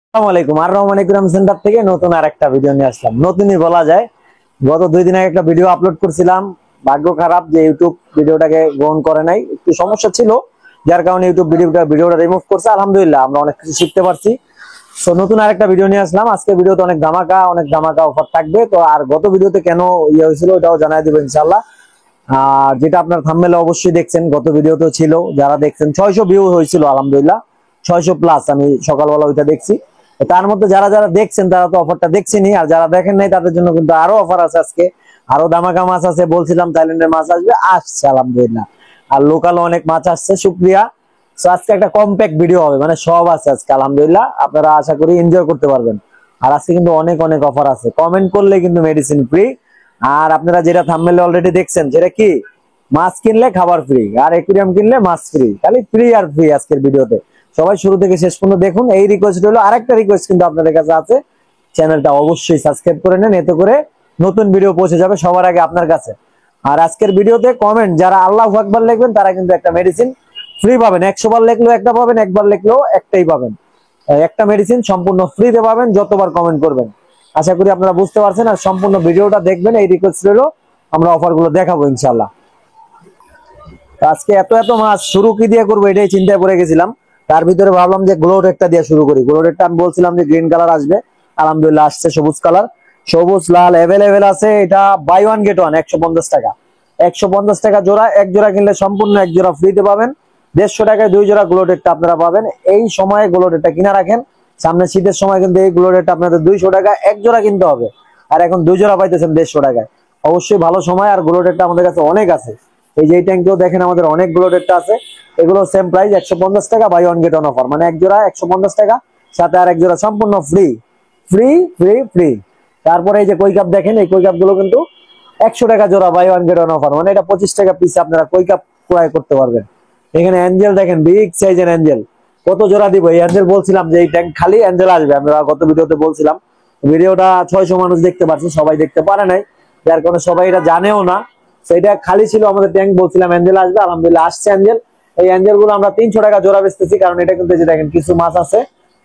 আসসালামু আলাইকুম। আর রহমান ইকরাম সেন্টার থেকে নতুন আরেকটা ভিডিও নিয়ে আসলাম। নতুনই বলা যায়, গত 2 দিন আগে একটা ভিডিও আপলোড করছিলাম। ভাগ্য খারাপ যে ইউটিউব ভিডিওটাকে গ্রহণ করে নাই, একটু সমস্যা ছিল, যার কারণে ইউটিউব ভিডিওটা রিমুভ করছে। আলহামদুলিল্লাহ আমরা অনেক কিছু শিখতে পারছি। তো নতুন আরেকটা ভিডিও নিয়ে আসলাম। আজকে ভিডিওতে অনেক ধামাকা অফার থাকবে। তো আর গত ভিডিওতে কেন হয়েছিল ওটাও জানাই দেবো ইনশাল্লাহ। আর যেটা আপনার থাম্বনেলে অবশ্যই দেখছেন, গত ভিডিওতে ছিল, যারা দেখছেন 600 ভিউ হয়েছিল আলহামদুলিল্লাহ, 600 প্লাস। আমি সকালবেলা ওইটা দেখছি। তার মধ্যে যারা যারা দেখছেন তারা তো অফারটা দেখছেনই, আর যারা দেখেন নাই তাদের জন্য কিন্তু আরো অফার আছে আজকে। আরো দামাকা মাছ আছে, বলছিলাম থাইল্যান্ডের মাছ আসছে আলহামদুলিল্লাহ। আর লোকালও অনেক মাছ আসছে, শুক্রিয়া। তো আজকে একটা কম্প্যাক্ট ভিডিও হবে, মানে সব আছে আজকে আলহামদুলিল্লাহ। আপনারা আশা করি এনজয় করতে পারবেন। আর আজকে কিন্তু অনেক অনেক অফার আছে, কমেন্ট করলে কিন্তু মেডিসিন ফ্রি। আর আপনারা যেটা থাম্বনেলে অলরেডি দেখছেন, যেটা কি, মাছ কিনলে খাবার ফ্রি, আর একুরিয়াম কিনলে মাছ ফ্রি, খালি ফ্রি আর ফ্রি আজকের ভিডিওতে। সবাই শুরু থেকে শেষ পর্যন্ত দেখুন। এই রিকোয়েস্ট হলো, আরেকটা রিকোয়েস্ট কিন্তু আপনাদের কাছে আছে, চ্যানেলটা অবশ্যই সাবস্ক্রাইব করে নেন, এতে করে নতুন ভিডিও পৌঁছে যাবে সবার আগে আপনার কাছে। আর আজকের ভিডিওতে কমেন্ট যারা আল্লাহু আকবার লিখবেন তারা কিন্তু একটা মেডিসিন ফ্রি পাবেন। 100 বার লিখলেও একটা পাবেন, একবার লিখলেও একটাই পাবেন। একটা মেডিসিন সম্পূর্ণ ফ্রিতে পাবেন যতবার কমেন্ট করবেন। আশা করি আপনারা বুঝতে পারছেন, আর সম্পূর্ণ ভিডিওটা দেখবেন, এই রিকোয়েস্ট রইলো। আমরা অফার গুলো দেখাবো ইনশাল্লাহ। আজকে এত এত মাছ শুরু কি দিয়ে করবো এটাই চিন্তায় পড়ে গেছিলাম। তার ভিতরে ভাবলাম যে গ্লোডেটটা দিয়ে শুরু করি। গ্লোডেটটা আমি বলছিলাম যে গ্রিন কালার আসবে, আলহামদুলিল্লাহ আসছে সবুজ কালার। সবুজ লাল অ্যাভেলেবেল আছে। এটা বাই ওয়ান গেট ওয়ান, 150 টাকা। 150 টাকা জোড়া। এক জোড়া কিনলে সম্পূর্ণ এক জোড়া ফ্রিতে পাবেন। 150 টাকায় 2 জোড়া গ্লোডেটটা আপনারা পাবেন। এই সময়ে গ্লোডেটটা কিনা রাখেন, সামনে শীতের সময় কিন্তু এই গ্লোডেটটা আপনাদের 200 টাকা এক জোড়া কিনতে হবে, আর এখন 2 জোড়া পাইতেছেন 150 টাকায়। অবশ্যই ভালো সময়। আর গ্লোডেটটা আমাদের কাছে অনেক আছে। এই যে এই ট্যাঙ্কেও দেখেন আমাদের অনেক গ্লোডেটটা আছে। এগুলো সেম প্রাইস 150 টাকা, buy one get one offer, মানে এক জোড়া 150 টাকা, সাথে আর এক জোড়া সম্পূর্ণ ফ্রি ফ্রি ফ্রি ফ্রি। তারপরে এই যে কই কাপ দেখেন, এই কই কাপ গুলো কিন্তু 100 টাকা জোড়া, buy one get one offer, মানে এটা 25 টাকা পিস আপনারা কই কাপ ক্রয় করতে পারবেন। এখানে অ্যাঞ্জেল দেখেন, বিগ সাইজের অ্যাঞ্জেল। কত জোড়া দিব এই অ্যাঞ্জেল? বলছিলাম যে এই ট্যাঙ্ক খালি অ্যাঞ্জেল আসবে, আমরা গত ভিডিওতে বলছিলাম। ভিডিওটা 600 মানুষ দেখতে পাচ্ছে, সবাই দেখতে পারে নাই, যার কারণে সবাই এটা জানেও না। সেটা খালি ছিল আমাদের ট্যাঙ্ক, বলছিলাম অ্যাঞ্জেল আসবে, আলহামদুলিল্লাহ আসছে অ্যাঞ্জেল। এই অ্যাঞ্জেল গুলো আমরা 300 টাকা জোড়া বেচতেছি, কারণ এটা কিন্তু যে দেখেন কিছু মাছ আছে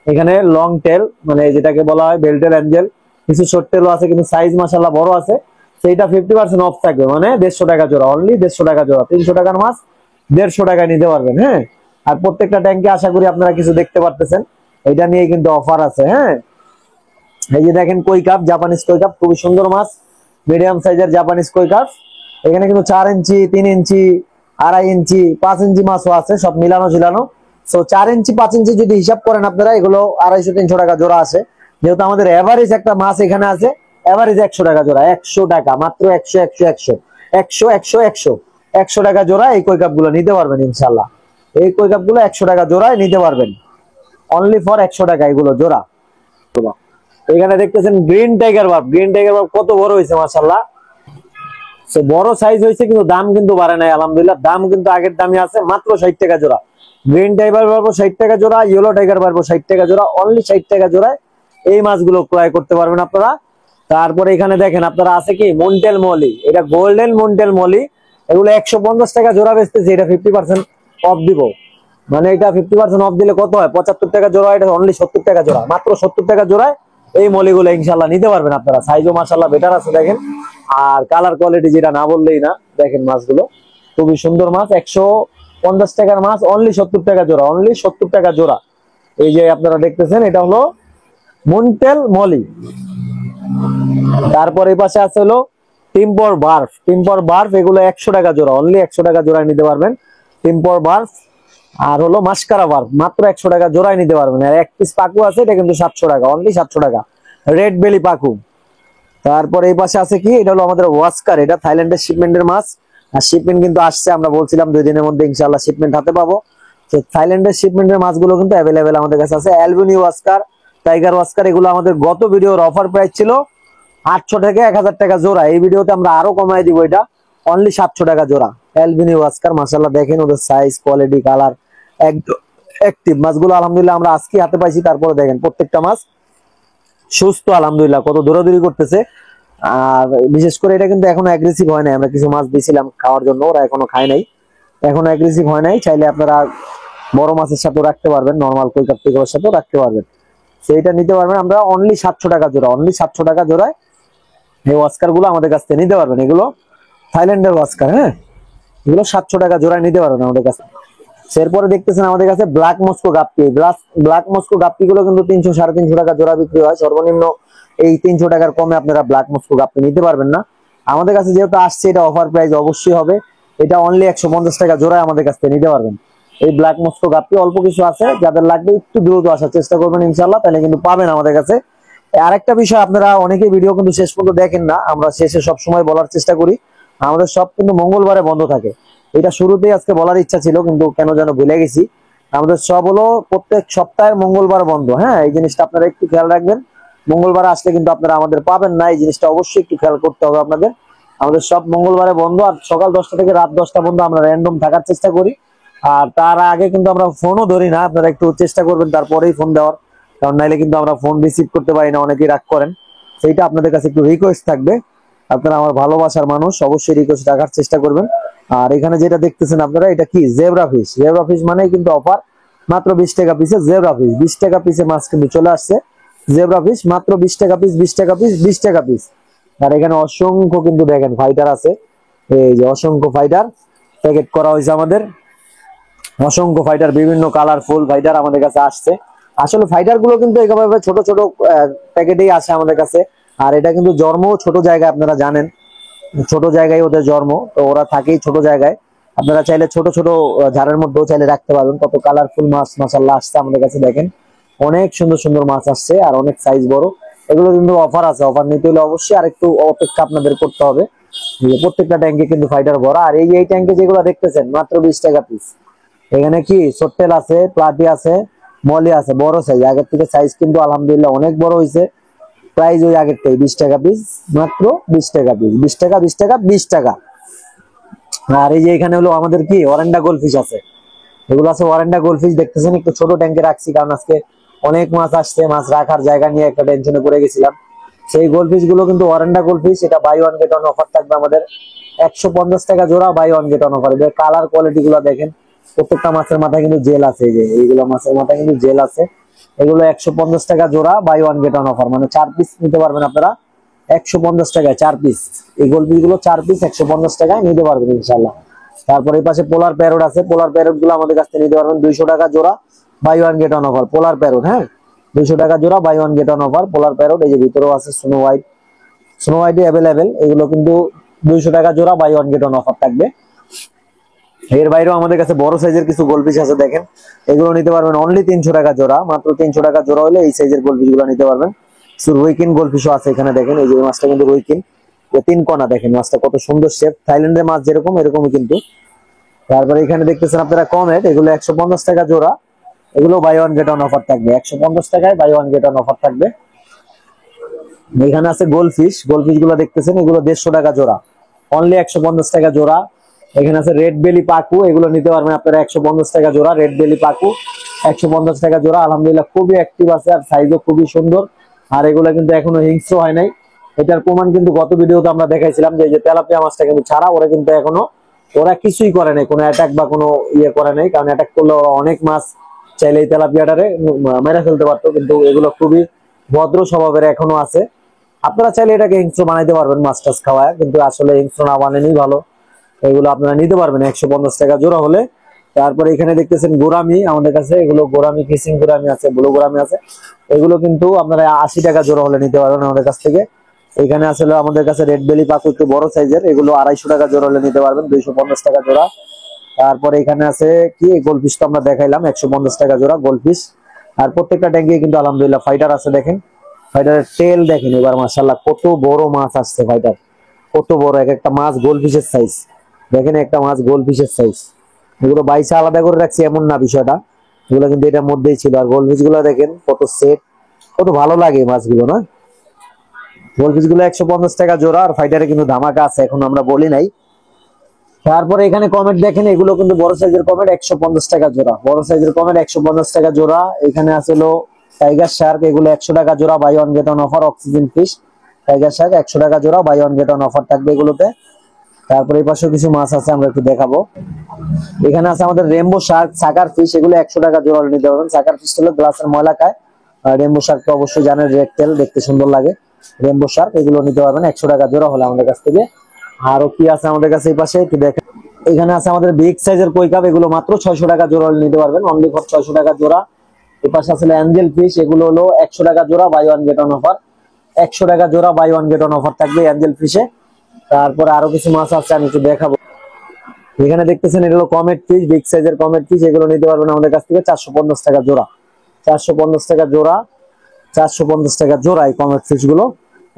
এখানে লং টেল, মানে যেটাকে বলা হয় বেল্টের অ্যাঞ্জেল, কিছু শর্ট টেলও আছে, কিন্তু সাইজ মাশাআল্লাহ বড় আছে। সেইটা 50% অফ থাকবে, মানে 150 টাকা জোড়া, অনলি 150 টাকা জোড়া। 300 টাকার মাছ 150 টাকায় নিতে পারবেন। হ্যাঁ, আর প্রত্যেকটা ট্যাঙ্কে আশা করি আপনারা কিছু দেখতে পারতেছেন, এটা নিয়ে কিন্তু অফার আছে। হ্যাঁ, এই যে দেখেন কই কাপ, জাপানিজ কই কাপ, খুবই সুন্দর মাছ, মিডিয়াম সাইজের জাপানিজ কই কাপ। এখানে কিন্তু 4 ইঞ্চি, 3 ইঞ্চি, 2.5 ইঞ্চি, 5 ইঞ্চি মাছও আছে, সব মিলানো ঝিলানো। সো 4 ইঞ্চি 5 ইঞ্চি যদি হিসাব করেন আপনারা, এগুলো 250-300 টাকা জোড়া আছে। যেহেতু আমাদের এভারেজ একটা মাছ এখানে আছে, এভারেজ 100 টাকা জোড়া, 100 টাকা মাত্র, 100 100 100 100 100 100 100 টাকা জোড়া এই কই কাপ গুলো নিতে পারবেন ইনশাল্লাহ। এই কই কাপ গুলো 100 টাকা জোড়ায় নিতে পারবেন, অনলি ফর 100 টাকা এগুলো জোড়া। এখানে দেখতেছেন green tiger verb. Green tiger verb কত বড় হয়েছে মাশাআল্লাহ, সে বড় সাইজ হয়েছে, কিন্তু দাম কিন্তু বাড়ে নাই আলহামদুলিল্লাহ। দাম কিন্তু আগের দামই আছে, মাত্র 60 টাকা জোড়া। গ্রিন টাইগার বার্ব 60 টাকা জোড়া, ইয়েলো টাইগার বার্ব 60 টাকা জোড়া, অনলি 60 টাকা জোড়ায় এই মাছগুলো ক্রয় করতে পারবেন আপনারা। তারপরে এখানে দেখেন আপনারা আছে কি মন্টেল মলি, এটা গোল্ডেন মন্টেল মলি, এগুলো 150 টাকা জোড়া বেচতেছে। এটা 50% অফ দিব, মানে এটা 50% অফ দিলে কত হয়, 75 টাকা জোড়া, এটা অনলি 70 টাকা জোড়া, মাত্র 70 টাকা জোড়ায় এই মলিগুলো ইনশাল্লাহ নিতে পারবেন আপনারা। সাইজও মাশাআল্লাহ বেটার আছে দেখেন, আর কালার কোয়ালিটি যেটা না বললেই না। দেখেন মাছগুলো খুবই সুন্দর মাছ, 150 টাকার মাছ, অনলি 70 টাকা জোড়া, অনলি 70 টাকা জোড়া। এই যে আপনারা দেখতেছেন, এটা হলো মন্টেল মলি। তারপর এই পাশে আছে হলো টিম্পর বার্ফ। টিম্পর বার্ফ এগুলো 100 টাকা জোড়া, অনলি 100 টাকা জোড়ায় নিতে পারবেন টিম্পর বার্ফ। আর হলো মাস্কারা বার্ফ, মাত্র 100 টাকা জোড়ায় নিতে পারবেন। আর এক পিস পাকু আছে, এটা কিন্তু 700 টাকা, অনলি 700 টাকা, রেড বেলি পাকু। তারপর এই পাশে আছে কি, এটা হলো আমাদের ওয়াস্কার, এটা থাইল্যান্ডের শিপমেন্টের মাছ। আর শিপমেন্ট কিন্তু আসছে, আমরা বলছিলাম 2 দিনের মধ্যে ইনশাআল্লাহ শিপমেন্ট হাতে পাবো। তো থাইল্যান্ডের শিপমেন্টের মাছগুলো কিন্তু অ্যাভেলেবেল আমাদের কাছে আছে। অ্যালবিনি ওয়াস্কার, টাইগার ওয়াস্কার, এগুলো আমাদের গত ভিডিওর অফার প্রাইস ছিল 800 থেকে 1000 টাকা জোড়া। এই ভিডিওতে আমরা আরো কমাই দিব, এটা অনলি 700 টাকা জোড়া। অ্যালবিনি ওয়াস্কার মাশাআল্লাহ দেখেন ওদের সাইজ, কোয়ালিটি, কালার একদম অ্যাক্টিভ মাছগুলো আলহামদুলিল্লাহ আমরা আজকে হাতে পাইছি। তারপরে দেখেন প্রত্যেকটা মাছ সুস্থ আলহামদুলিল্লাহ, কত দৌড়াদৌড়ি করতেছে। আর বিশেষ করে এটা কিন্তু এখনো অ্যাগ্রেসিভ হয় নাই, আমরা কিছু মাছ দিয়েছিলাম খাওয়ার জন্য, ওরা এখনো খায় নাই, এখনো অ্যাগ্রেসিভ হয় নাই। চাইলে আপনারা বড় মাছের সাথেও রাখতে পারবেন, নর্মাল কই কাপ সাথেও রাখতে পারবেন। সেইটা নিতে পারবেন আমরা অনলি 700 টাকা জোড়া, অনলি 700 টাকা জোড়ায় এই অস্কার গুলো আমাদের কাছ থেকে নিতে পারবেন। এগুলো থাইল্যান্ডের অস্কার, হ্যাঁ, এগুলো 700 টাকা জোড়ায় নিতে পারবেন আমাদের কাছে। এরপরে দেখতেছেন আমাদের কাছে ব্ল্যাক মস্কো গাপ্পি। ব্ল্যাক মস্কো গাপ্পি গুলো কিন্তু 300 350 টাকা জোড়া বিক্রি হয়। সর্বনিম্ন এই 300 টাকার কমে আপনারা ব্ল্যাক মস্কো গাপ্পি নিতে পারবেন না। আমাদের কাছে যেহেতু আসছে, এটা অফার প্রাইস অবশ্যই হবে। এটা অনলি 150 টাকা জোড়ায় আমাদের কাছ থেকে নিতে পারবেন। এই ব্ল্যাক মস্কো গাপ্পি অল্প কিছু আছে, যাদের লাগবে একটু দ্রুত আসার চেষ্টা করবেন ইনশাআল্লাহ, তাহলে কিন্তু পাবেন আমাদের কাছে। আরেকটা বিষয়, আপনারা অনেকে ভিডিও কিন্তু শেষ পর্যন্ত দেখেন না, আমরা শেষে সব সময় বলার চেষ্টা করি, আমাদের সব কিন্তু মঙ্গলবারে বন্ধ থাকে। এটা শুরুতেই আজকে বলার ইচ্ছা ছিল, কিন্তু কেন যেন ভুলে গেছি। আমাদের সব হলো প্রত্যেক সপ্তাহের মঙ্গলবার বন্ধ, হ্যাঁ, এই জিনিসটা আপনারা একটু খেয়াল রাখবেন। মঙ্গলবার আসলে কিন্তু আপনারা আমাদের পাবেন না, এই জিনিসটা অবশ্যই একটু খেয়াল করতে হবে আপনাদের। আমাদের সব মঙ্গলবারে বন্ধ, আর সকাল 10টা থেকে রাত 10টা পর্যন্ত আমরা র্যান্ডম থাকার চেষ্টা করি। আর তার আগে কিন্তু আমরা ফোনও ধরি না, আপনারা একটু চেষ্টা করবেন তারপরেই ফোন দেওয়ার, কারণ নাইলে কিন্তু আমরা ফোন রিসিভ করতে পারি না, অনেকেই রাগ করেন। সেইটা আপনাদের কাছে একটু রিকোয়েস্ট থাকবে, আপনারা আমার ভালোবাসার মানুষ, অবশ্যই রিকোয়েস্ট রাখার চেষ্টা করবেন। আর এখানে যেটা দেখতেছেন আপনারা, এটা কি জেব্রা ফিশ। জেব্রা ফিশ মানে কিন্তু অফার, মাত্র 20 টাকা পিসে জেব্রা ফিশ। 20 টাকা পিসে মাছ কিন্তু চলে আসছে জেব্রা ফিশ, মাত্র 20 টাকা পিস, 20 টাকা পিস, 20 টাকা পিস। আর এখানে অসংখ্য কিন্তু দেখেন ফাইটার আছে, এই যে অসংখ্য ফাইটার প্যাকেট করা হয়েছে আমাদের। অসংখ্য ফাইটার, বিভিন্ন কালারফুল ফাইটার আমাদের কাছে আসছে। আসলে ফাইটার গুলো কিন্তু এভাবে ছোট ছোট প্যাকেটেই আসে আমাদের কাছে। আর এটা কিন্তু জন্ম ছোট জায়গায়, আপনারা জানেন ছোট জায়গায় ওদের জন্ম, তো ওরা থাকেই ছোট জায়গায়। আপনারা চাইলে ছোট ছোট ঝাড়ের মধ্যেও চাইলে রাখতে পারবেন। কত কালারফুল মাছ মাশাআল্লাহ আসছে আমাদের কাছে, দেখেন অনেক সুন্দর সুন্দর মাছ আসছে, আর অনেক সাইজ বড়। এগুলো কিন্তু অফার আছে, অফার নিতে হলে অবশ্যই আরেকটু অপেক্ষা আপনাদের করতে হবে। প্রত্যেকটা ট্যাঙ্কে কিন্তু ফাইটার ভরা। আর এই ট্যাঙ্কে যেগুলো দেখতেছেন মাত্র 20 টাকা পিস। এখানে কি সোট্টেল আছে, প্লাটি আছে, মলি আছে, বড় সাইজ। আগের থেকে সাইজ কিন্তু আলহামদুলিল্লাহ অনেক বড় হয়েছে। প্রাইস ওই আগেরটাই, 20 টাকা পিস, মাত্র 20 টাকা পিস, 20 টাকা, 20 টাকা, 20 টাকা। আর এই যে এখানে হলো আমাদের কি ওরেন্ডা গোলফিশ আছে, এগুলো আছে ওরেন্ডা গোলফিশ। দেখতেছেন একটু ছোট ট্যাঙ্কে রাখছি, কারণ আজকে অনেক মাছ আসছে, মাছ রাখার জায়গা নিয়ে একটা টেনশনে পড়ে গেছিলাম। সেই গোলফিশ গুলো কিন্তু ওরেন্ডা গোলফিশ। এটা buy one get one offer থাকবে আমাদের, 150 টাকা জোড়া, buy one get one offer. এদের কালার কোয়ালিটি গুলো দেখেন, প্রত্যেকটা মাছের মাথায় কিন্তু জেল আছে, এই যে এইগুলো মাছের মাথায় কিন্তু জেল আছে। এগুলো 150 টাকা জোড়া, buy one get one offer, মানে 4 পিস নিতে পারবেন আপনারা 150 টাকায়, 4 পিস। এই গোলফিশ গুলো 4 পিস 150 টাকায় নিতে পারবেন ইনশাল্লাহ। তারপর এই পাশে পোলার প্যারট আছে, পোলার প্যারট গুলো আমাদের কাছ থেকে নিতে পারবেন 200 টাকা জোড়া, buy one get one offer. Polar parrot, হ্যাঁ, 200 টাকা জোড়া, buy one get one offer polar parrot. এই যে ভিতরেও আছে snow white, snow white available. এগুলো কিন্তু 200 টাকা জোড়া, buy one get one offer থাকবে। এর বাইরেও আমাদের কাছে বড় সাইজের কিছু গোলফিশ আছে, দেখেন এগুলো নিতে পারবেন অনলি 300 টাকা জোড়া, মাত্র 300 টাকা জোড়া হলে এই সাইজের গোলফিশ গুলো নিতে পারবেন। রুইকিন গোলফিশও আছে এখানে, দেখেন এই যে মাছটা কিন্তু রুইকিন, 3 কোনা, দেখেন মাছটা কত সুন্দর শেপ, থাইল্যান্ডের মাছ যেরকম এরকমই কিন্তু। তারপরে এখানে দেখতেছেন আপনারা কমেট, এগুলো 150 টাকা জোড়া, এগুলো buy one get one offer থাকবে, 150 টাকায় buy one get one offer থাকবে। এখানে আছে গোলফিশ, গোলফিশ গুলো দেখতেছেন এগুলো 150 টাকা জোড়া, অনলি 150 টাকা জোড়া। এখানে আছে রেড বেলি পাকু, এগুলো নিতে পারবেন আপনারা 150 টাকা জোড়া, রেড বেলি পাকু 150 টাকা জোড়া। আলহামদুলিল্লাহ খুবই অ্যাক্টিভ আছে, আর সাইজও খুবই সুন্দর। আর এগুলো কিন্তু এখনো হিংস্র হয় নাই, এটার প্রমাণ কিন্তু গত ভিডিওতে আমরা দেখাইছিলাম যে এই যে তেলাপিয়া মাছটা কিন্তু ছাড়া, ওরা কিন্তু এখনো ওরা কিছুই করে নাই, কোনো অ্যাটাক বা কোনো ইয়ে করে নাই। কারণ অ্যাটাক করলে ওরা অনেক মাছ চাইলে এই তেলাপিয়াটারে মেরে ফেলতে পারতো, কিন্তু এগুলো খুবই ভদ্র স্বভাবের এখনো আছে। আপনারা চাইলে এটাকে হিংস্র বানাইতে পারবেন মাছ টাছ খাওয়ায়, কিন্তু আসলে হিংস্র না বানানোই ভালো। এগুলো আপনারা নিতে পারবেন 150 টাকা জোড়া হলে। তারপরে এখানে দেখতেছেন গোরামি আমাদের কাছে, এগুলো গোরামি, কিসিং গোরামি আছে, ব্লু গোরামি আছে। এগুলো কিন্তু আপনারা 80 টাকা জোড়া হলে নিতে পারবেন আমাদের কাছ থেকে। এখানে আসলে আমাদের কাছে রেড বেলি পাকু একটু বড় সাইজের, এগুলো 250 টাকা জোড়া হলে নিতে পারবেন, 250 টাকা জোড়া। তারপরে এখানে আছে কি গোলফিশ, তো আমরা দেখাইলাম 150 টাকা জোড়া গোলফিশ। আর প্রত্যেকটা ট্যাঙ্কে কিন্তু আলহামদুলিল্লাহ ফাইটার আছে, দেখেন ফাইটারের টেল দেখেন এবার মাশাআল্লাহ কত বড় মাছ আসছে ফাইটার, কত বড় এক একটা মাছ, গোলফিশের সাইজ দেখেন, একটা মাছ গোলফিশের সাইজ। এগুলো বাইসে আলাদা করে রাখছি এমন না বিষয়টা, এগুলো কিন্তু এটার মধ্যেই ছিল। আর গোলফিশ গুলো দেখেন কত সেট, কত ভালো লাগে মাছগুলো না। গোলফিশ গুলো 150 টাকা জোড়া, আর ফাইটারে কিন্তু ধামাকা আছে, এখন আমরা বলি নাই। তারপরে এখানে কমেট দেখেন, এগুলো কিন্তু বড় সাইজের কমেট 150 টাকা জোড়া, বড় সাইজের কমেট 150 টাকা জোড়া। এখানে আছে টাইগার শার্ক, এগুলো 100 টাকা জোড়া, buy one get one offer. Oxygen fish, tiger shark 100 টাকা জোড়া, buy one get one offer থাকবে এগুলোতে। তারপরে এই পাশেও কিছু মাছ আছে, আমরা একটু দেখাবো। এখানে আছে আমাদের রেমবো শার্ক, সাকার ফিশ, এগুলো 100 টাকা জোড়া নিতে পারবেন। সাকার ফিশ হলো গ্লাসের ময়লা খায়, রেমবো শার্ক তো অবশ্যই জানেন, রেকটেল দেখতে সুন্দর লাগে। রেমবো শার্ক এগুলো নিতে পারবেন 100 টাকা জোড়া হলে আমাদের কাছ থেকে। আরো কি আছে আমাদের কাছে এই পাশে একটু দেখেন। এখানে আছে আমাদের বিগ সাইজের কই কাপ, এগুলো মাত্র 600 টাকা জোড়া হলে নিতে পারবেন, অনলি ফর 600 টাকা জোড়া। এই পাশে আছে অ্যাঞ্জেল ফিশ, এগুলো হলো 100 টাকা জোড়া, buy one get one offer. 100 টাকা জোড়া, buy one get one offer থাকবে অ্যাঞ্জেল ফিশে। তারপরে আরো কিছু মাছ আছে, আমি একটু দেখাবো। এখানে দেখতেছেন এগুলো কমেট ফিশ, বিগ সাইজের কমেট ফিশ, এগুলো নিতে পারবেন আমাদের কাছ থেকে 450 টাকা জোড়া। 450 টাকা জোড়া, 450 টাকা জোড়া এই কমেট ফিশ গুলো।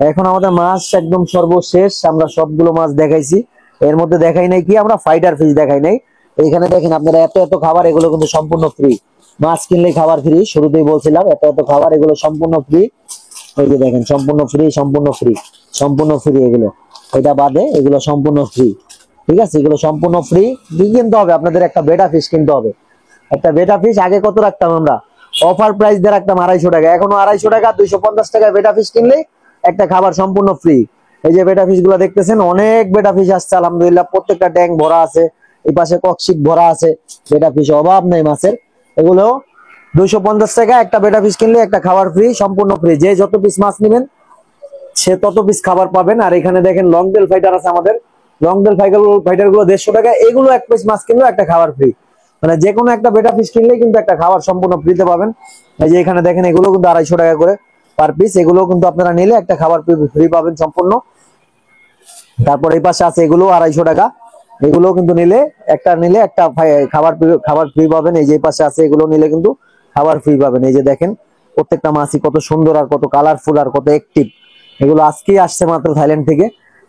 এখন আমাদের মাছ একদম সর্বশেষ, আমরা সবগুলো মাছ দেখাইছি। এর মধ্যে দেখাই নাই কি, আমরা ফাইটার ফিশ দেখাই নাই। এইখানে দেখেন আপনারা এত এত খাবার, এগুলো কিন্তু সম্পূর্ণ ফ্রি। মাছ কিনলেই খাবার ফ্রি, শুরুতেই বলছিলাম এত এত খাবার, এগুলো সম্পূর্ণ ফ্রি। এই যে দেখেন সম্পূর্ণ ফ্রি, সম্পূর্ণ ফ্রি, সম্পূর্ণ ফ্রি এগুলো, এটা বাদে এগুলো সম্পূর্ণ ফ্রি। ঠিক আছে, এগুলো সম্পূর্ণ ফ্রি। কি কিনতে হবে আপনাদের? একটা বেটা ফিশ কিনতে হবে। একটা বেটা ফিশ আগে কত রাখতাম আমরা? অফার প্রাইস দিয়ে রাখতাম 250 টাকা, এখনো 250 টাকা। 250 টাকায় বেটা ফিশ কিনলেই একটা খাবার সম্পূর্ণ ফ্রি। এই যে বেটা ফিশ গুলো দেখতেছেন, অনেক বেটা ফিশ আসছে আলহামদুলিল্লাহ, প্রত্যেকটা ট্যাঙ্ক ভরা আছে, এই পাশে ককশিট ভরা আছে, বেটা ফিশ অভাব নেই মাছের। এগুলো 250 টাকা একটা বেটা ফিশ কিনলে একটা খাবার ফ্রি, সম্পূর্ণ ফ্রি। যে যত পিস মাছ নেবেন সে তত পিস খাবার পাবেন। আর এখানে দেখেন লং টেল ফাইটার আছে আমাদের, লং টেল ফাইটার গুলো 150 টাকা, এগুলো এক পিস মাছ কিনলেও একটা খাবার ফ্রি। মানে যে কোনো একটা বেটা ফিশ কিনলেই কিন্তু একটা খাবার সম্পূর্ণ ফ্রিতে পাবেন। এই যে এখানে দেখেন এগুলো কিন্তু 250 টাকা করে পার পিস, এগুলো কিন্তু আপনারা নিলে একটা খাবার ফ্রি পাবেন সম্পূর্ণ। তারপর এই পাশে আছে এগুলো 250 টাকা, এগুলো কিন্তু নিলে একটা খাবার খাবার ফ্রি পাবেন। এই যে এই পাশে আছে, এগুলো নিলে কিন্তু খাবার ফ্রি পাবেন। এই যে দেখেন প্রত্যেকটা মাছই কত সুন্দর আর কত কালারফুল আর কত অ্যাক্টিভ। এগুলো আজকেই আসছে মাত্র থাইল্যান্ড থেকে,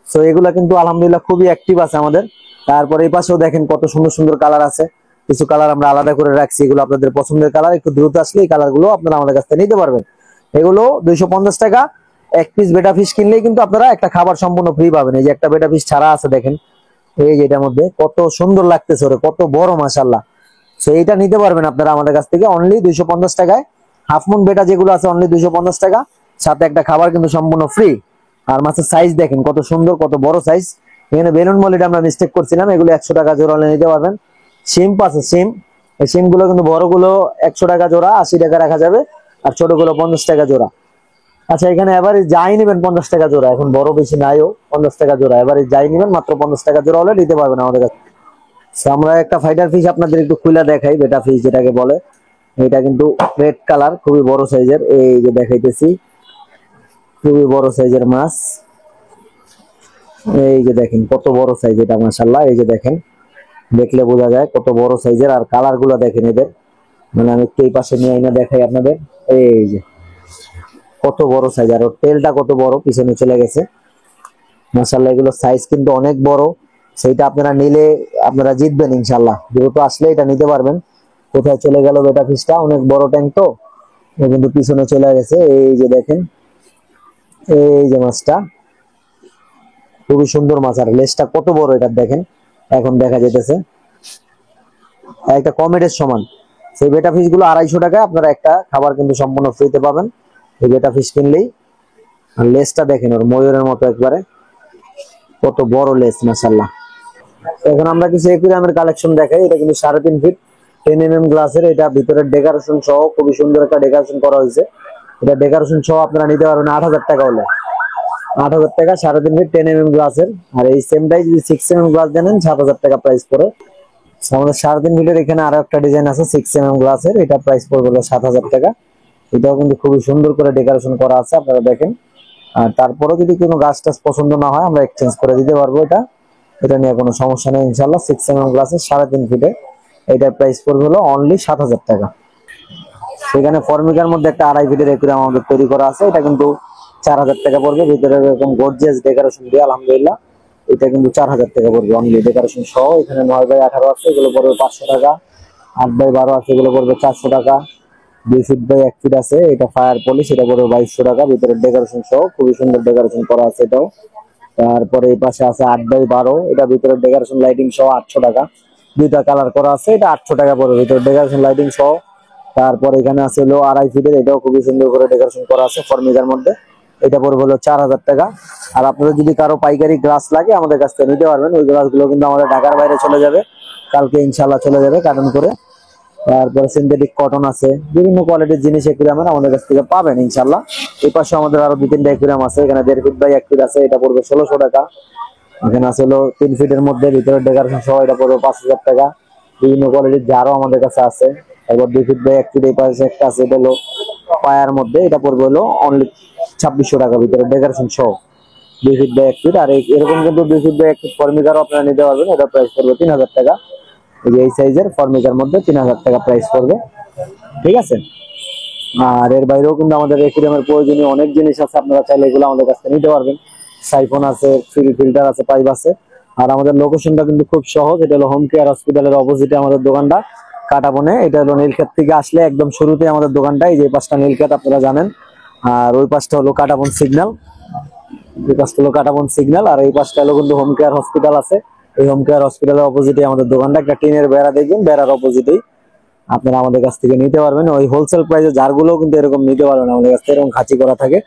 তো এগুলো কিন্তু আলহামদুলিল্লাহ খুবই অ্যাক্টিভ আছে আমাদের। তারপর এই পাশেও দেখেন কত সুন্দর সুন্দর কালার আছে, কিছু কালার আমরা আলাদা করে রাখছি, এগুলো আপনাদের পছন্দের কালার, একটু দ্রুত আসলে এই কালার গুলো আপনারা আমাদের কাছ থেকে নিতে পারবেন। এগুলো 250 টাকা, এক পিস বেটা ফিশ কিনলেই কিন্তু আপনারা একটা খাবার সম্পূর্ণ ফ্রি পাবেন। এই যে একটা বেটা ফিশ ছাড়া আছে দেখেন, এই যে এটার মধ্যে কত সুন্দর লাগতেছে, ওরে কত বড় মাশাআল্লাহ। সো এইটা নিতে পারবেন আপনারা আমাদের কাছ থেকে অনলি 250 টাকায়। হাফ মুন বেটা যেগুলো আছে অনলি 250 টাকা, সাথে একটা খাবার কিন্তু সম্পূর্ণ ফ্রি। আর মাছের সাইজ দেখেন কত সুন্দর, কত বড় সাইজ। এখানে বেলুন মলিটা আমরা মিস্টেক করছিলাম, এগুলো 100 টাকা জোড়া হলে নিতে পারবেন। শিম্প আছে, শিম, এই শিম গুলো কিন্তু বড়গুলো 100 টাকা জোড়া, 80 টাকা রাখা যাবে, আর ছোটগুলো 50 টাকা জোড়া। আচ্ছা, এখানে এবারে যাই নেবেন 50 টাকা জোড়া, এখন বড় বেশি নাইও, 50 টাকা জোড়া। এবারে যাই নেবেন মাত্র 50 টাকা জোড়া হলে নিতে পারবেন আমাদের কাছে। So, আমরা একটা ফাইটার ফিশ আপনাদের একটু খুলে দেখাই, বেটা ফিশ যেটাকে বলে। এটা কিন্তু রেড কালার, খুবই বড় সাইজের, এই যে দেখাইতেছি, খুবই বড় সাইজের মাছ। এই যে দেখেন কত বড় সাইজ এটা মাশাআল্লাহ। এই যে দেখেন, দেখলে বোঝা যায় কত বড় সাইজের, আর কালার গুলো দেখেন এদের। মানে আমি একটু এই পাশে নিয়ে আইনা দেখাই আপনাদের, এই যে কত বড় সাইজ, আর ওর টেলটা কত বড়, পিছনে চলে গেছে মাশাআল্লাহ। এগুলো সাইজ কিন্তু অনেক বড়, সেইটা আপনারা নিলে আপনারা জিতবেন ইনশাআল্লাহ। দ্রুত আসলে এটা নিতে পারবেন। কোথায় চলে গেল বেটা ফিশটা? অনেক বড় ট্যাঙ্ক তো, কিন্তু পিছনে চলে গেছে। এই যে দেখেন, এই যে মাছটা খুবই সুন্দর মাছ, আর লেজটা কত বড় এটা দেখেন, এখন দেখা যেতেছে একটা কমেডের সমান। সেই বেটা ফিশ গুলো 250 টাকা, আপনারা একটা খাবার কিন্তু সম্পূর্ণ ফ্রিতে পাবেন এই বেটা ফিশ কিনলেই। আর লেজটা দেখেন ওর ময়ূরের মতো একবারে, কত বড় লেজ মাশাআল্লাহ। এখন আমরা কিছু একুরিয়ামের কালেকশন দেখাই। এটা কিন্তু 3.5 ফিট 10 mm গ্লাসের, এটা ভিতরের ডেকোরেশন সহ খুবই সুন্দর একটা ডেকোরেশন করা হয়েছে। এটা ডেকোরেশন সহ আপনারা নিতে পারবেন 8000 টাকা হলে, 8000 টাকা 3.5 ফিট 10 mm গ্লাসের। আর এই সেমটাই যদি 6 mm গ্লাস দেন 7000 টাকা প্রাইস পড়ে। আমাদের 3.5 ফিটের এখানে আরো একটা ডিজাইন আছে 6 mm গ্লাসের, এটা প্রাইস পড়বে 7000 টাকা। এটাও কিন্তু খুবই সুন্দর করে ডেকোরেশন করা আছে, আপনারা দেখেন। আর তারপরে যদি কোনো গাছ টাছ পছন্দ না হয় আমরা এক্সচেঞ্জ করে দিতে পারবো, এটা নিয়ে কোনো সমস্যা নেই ইনশাআল্লাহ। 6 mm গ্লাসের 3.5 ফিটে, এটার প্রাইস পড়বে হলো অনলি 7000 টাকা। সেখানে ফর্মিকার মধ্যে একটা 2.5 ফিটের একুরিয়াম আমাদের তৈরি করা আছে, এটা কিন্তু 4000 টাকা পড়বে। ভিতরে এরকম গর্জিয়াস ডেকোরেশন দিয়ে আলহামদুলিল্লাহ, এটা কিন্তু 4000 টাকা পড়বে অনলি ডেকোরেশন সহ। এখানে 9x18 আছে, এগুলো পড়বে 500 টাকা। 8x12 আছে, এগুলো পড়বে 400 টাকা। 2 ফিট বাই 1 ফিট আছে, এটা ফায়ার পলিশ, এটা পড়বে 2200 টাকা। ভিতরে ডেকোরেশন সহ খুবই সুন্দর ডেকোরেশন করা আছে এটাও। তারপরে এই পাশে আছে 8x12, এটা ভিতরে ডেকোরেশন লাইটিং সহ 800 টাকা। দুইটা কালার করা আছে, এটা 800 টাকা পড়বে ভিতরে ডেকোরেশন লাইটিং সহ। তারপর এখানে আছে হলো 2.5 ফিটের, এটাও খুবই সুন্দর করে ডেকোরেশন করা আছে ফর্মিকার মধ্যে, এটা পড়বে হলো 4000 টাকা। আর আপনাদের যদি কারো পাইকারি গ্লাস লাগে আমাদের কাছ থেকে নিতে পারবেন। ওই গ্লাসগুলো কিন্তু আমাদের ঢাকার বাইরে চলে যাবে, কালকে ইনশাআল্লাহ চলে যাবে কার্টন করে। তারপরে সিনথেটিক কটন আছে, বিভিন্ন কোয়ালিটির জিনিস অ্যাকুরিয়ামের আমাদের কাছ থেকে পাবেন ইনশাল্লাহ। এই পাশে আমাদের আরো 2-3টা অ্যাকুরিয়াম আছে, এখানে 1.5 ফিট বাই 1 ফিট আছে, এটা পড়বে 1600 টাকা। এখানে আছে হলো 3 ফিটের মধ্যে ভিতরে ডেকোরেশন সহ, এটা পড়বে 5000 টাকা। বিভিন্ন কোয়ালিটির জারও আমাদের কাছে আছে। তারপর 2 ফিট বাই 1 ফিট এই পাশে একটা আছে, এটা হলো পায়ার মধ্যে, এটা পড়বে হলো অনলি 2600 টাকা ভিতরে ডেকোরেশন সহ, 2 ফিট বাই 1 ফিট। আর এরকম কিন্তু 2 ফিট বাই 1 ফিট ফর্মিকারও আপনারা নিতে পারবেন, এটা প্রাইস পড়বে 3000 টাকা। এই যে এই সাইজের ফর্মিকার মধ্যে 3000 টাকা প্রাইস পড়বে, ঠিক আছে। আর এর বাইরেও কিন্তু আমাদের অ্যাকুরিয়ামের প্রয়োজনীয় অনেক জিনিস আছে, আপনারা চাইলে এগুলো আমাদের কাছ থেকে নিতে পারবেন। সাইফন আছে, ফ্রি ফিল্টার আছে, পাইপ আছে। আর আমাদের লোকেশনটা কিন্তু খুব সহজ, এটা হলো হোম কেয়ার হসপিটালের অপোজিটে আমাদের দোকানটা, কাটাবনে। এটা হলো নীলক্ষেত থেকে আসলে একদম শুরুতে আমাদের দোকানটা, এই যে পাঁচটা নীলক্ষেত আপনারা জানেন, আর ওই পাশটা হলো কাটাবন সিগন্যাল, এই পাশটা হলো কাটাবন সিগন্যাল, আর এই পাশটা হলো কিন্তু হোম কেয়ার হসপিটাল আছে। এই হোম কেয়ার হসপিটালের অপোজিটে আমাদের দোকানটা, একটা টিনের বেড়া দেখবেন, বেড়ার অপোজিটেই আপনারা আমাদের কাছ থেকে নিতে পারবেন। ওই হোলসেল প্রাইসে জারগুলো কিন্তু এরকম নিতে পারবেন আমাদের কাছ থেকে, এরকম খাঁচি করা থাকে।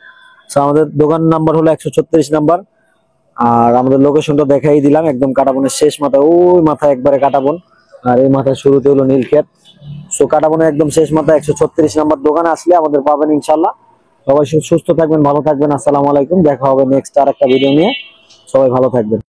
তো আমাদের দোকান নাম্বার হলো 136 নাম্বার। আর আমাদের লোকেশনটা দেখাই দিলাম, একদম কাটাবনের শেষ মাথা, ওই মাথায় একবারে কাটাবন, আর এই মাথায় শুরুতে হলো নীলক্ষেত। সো কাটাবনের একদম শেষ মাথা 136 নাম্বার দোকানে আসলে আমাদের পাবেন ইনশাল্লাহ। সবাই সুস্থ থাকবেন, ভালো থাকবেন। আসসালামু আলাইকুম, দেখা হবে নেক্সট আর একটা ভিডিও নিয়ে। সবাই ভালো থাকবেন।